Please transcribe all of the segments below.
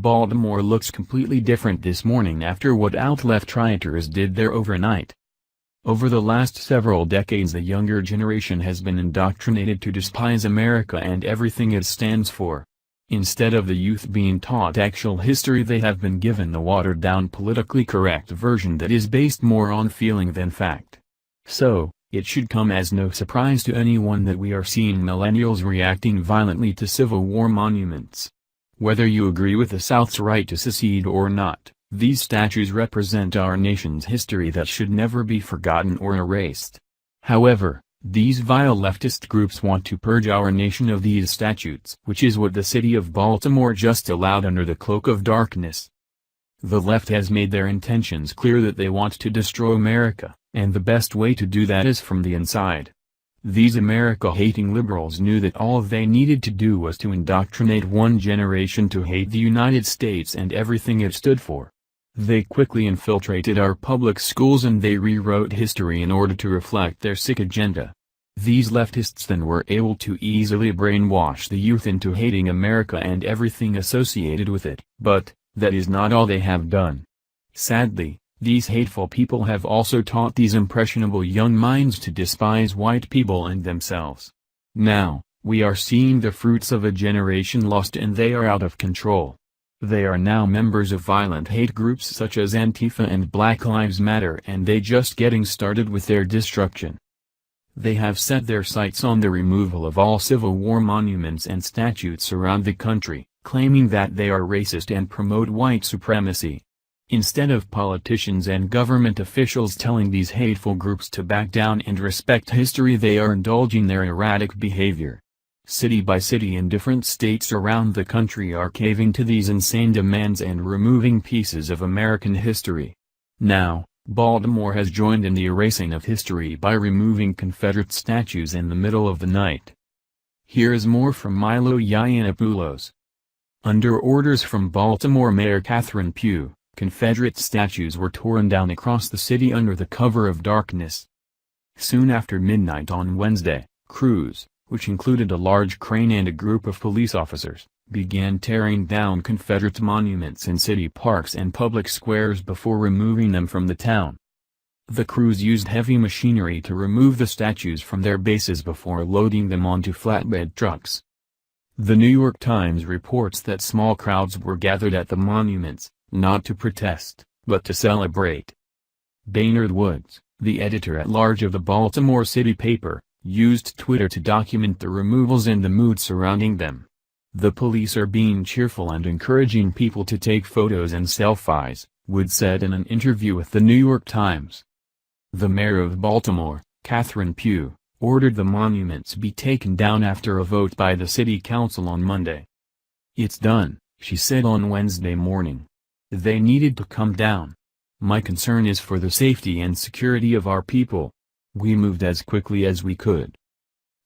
Baltimore looks completely different this morning after what out-left rioters did there overnight. Over the last several decades the younger generation has been indoctrinated to despise America and everything it stands for. Instead of the youth being taught actual history, they have been given the watered-down politically correct version that is based more on feeling than fact. So, it should come as no surprise to anyone that we are seeing millennials reacting violently to Civil War monuments. Whether you agree with the South's right to secede or not, these statues represent our nation's history that should never be forgotten or erased. However, these vile leftist groups want to purge our nation of these statues, which is what the city of Baltimore just allowed under the cloak of darkness. The left has made their intentions clear that they want to destroy America, and the best way to do that is from the inside. These America-hating liberals knew that all they needed to do was to indoctrinate one generation to hate the United States and everything it stood for. They quickly infiltrated our public schools and they rewrote history in order to reflect their sick agenda. These leftists then were able to easily brainwash the youth into hating America and everything associated with it, but that is not all they have done. Sadly, these hateful people have also taught these impressionable young minds to despise white people and themselves. Now, we are seeing the fruits of a generation lost and they are out of control. They are now members of violent hate groups such as Antifa and Black Lives Matter, and they just getting started with their destruction. They have set their sights on the removal of all Civil War monuments and statues around the country, claiming that they are racist and promote white supremacy. Instead of politicians and government officials telling these hateful groups to back down and respect history, they are indulging their erratic behavior. City by city in different states around the country are caving to these insane demands and removing pieces of American history. Now, Baltimore has joined in the erasing of history by removing Confederate statues in the middle of the night. Here is more from Milo Yiannopoulos. Under orders from Baltimore Mayor Catherine Pugh, Confederate statues were torn down across the city under the cover of darkness. Soon after midnight on Wednesday, crews, which included a large crane and a group of police officers, began tearing down Confederate monuments in city parks and public squares before removing them from the town. The crews used heavy machinery to remove the statues from their bases before loading them onto flatbed trucks. The New York Times reports that small crowds were gathered at the monuments, not to protest, but to celebrate. Baynard Woods, the editor-at-large of the Baltimore City paper, used Twitter to document the removals and the mood surrounding them. The police are being cheerful and encouraging people to take photos and selfies, Woods said in an interview with the New York Times. The mayor of Baltimore, Catherine Pugh, ordered the monuments be taken down after a vote by the city council on Monday. "It's done," she said on Wednesday morning. "They needed to come down. My concern is for the safety and security of our people. We moved as quickly as we could."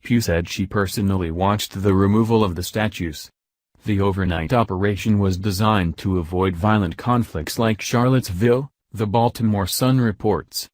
Pugh said she personally watched the removal of the statues. The overnight operation was designed to avoid violent conflicts like Charlottesville, the Baltimore Sun reports.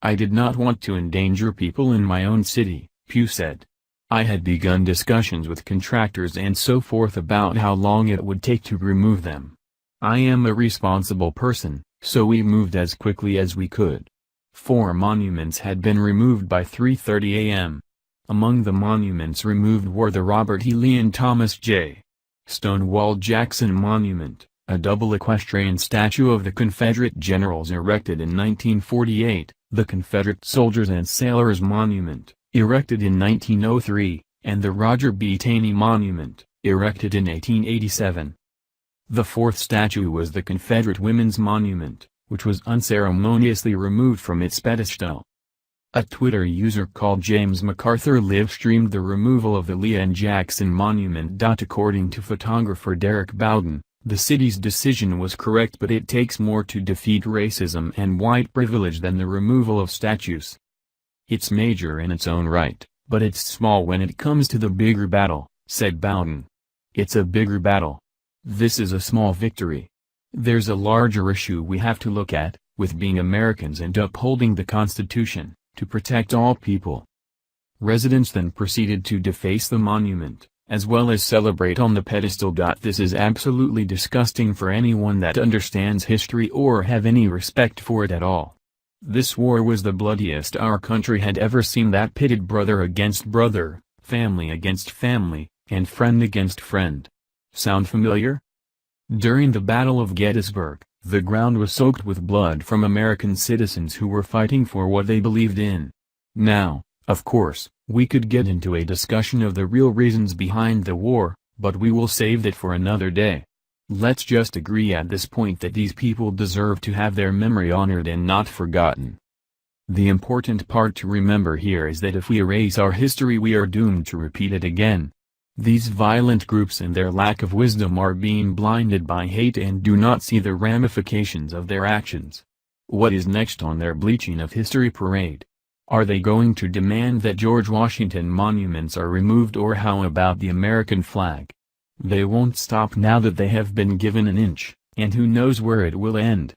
"I did not want to endanger people in my own city," Pugh said. "I had begun discussions with contractors and so forth about how long it would take to remove them. I am a responsible person, so we moved as quickly as we could." 4 monuments had been removed by 3:30 a.m. Among the monuments removed were the Robert E. Lee and Thomas J. Stonewall Jackson Monument, a double equestrian statue of the Confederate generals erected in 1948, the Confederate Soldiers and Sailors Monument, erected in 1903, and the Roger B. Taney Monument, erected in 1887. The 4th statue was the Confederate Women's Monument, which was unceremoniously removed from its pedestal. A Twitter user called James MacArthur live-streamed the removal of the Lee and Jackson Monument. According to photographer Derek Bowden, the city's decision was correct, but it takes more to defeat racism and white privilege than the removal of statues. "It's major in its own right, but it's small when it comes to the bigger battle," said Bowden. "It's a bigger battle. This is a small victory. There's a larger issue we have to look at, with being Americans and upholding the Constitution, to protect all people." Residents then proceeded to deface the monument, as well as celebrate on the pedestal. This is absolutely disgusting for anyone that understands history or have any respect for it at all. This war was the bloodiest our country had ever seen, that pitted brother against brother, family against family, and friend against friend. Sound familiar? During the Battle of Gettysburg, the ground was soaked with blood from American citizens who were fighting for what they believed in. Now, of course, we could get into a discussion of the real reasons behind the war, but we will save that for another day. Let's just agree at this point that these people deserve to have their memory honored and not forgotten. The important part to remember here is that if we erase our history, we are doomed to repeat it again. These violent groups and their lack of wisdom are being blinded by hate and do not see the ramifications of their actions. What is next on their bleaching of history parade? Are they going to demand that George Washington monuments are removed, or how about the American flag? They won't stop now that they have been given an inch, and who knows where it will end.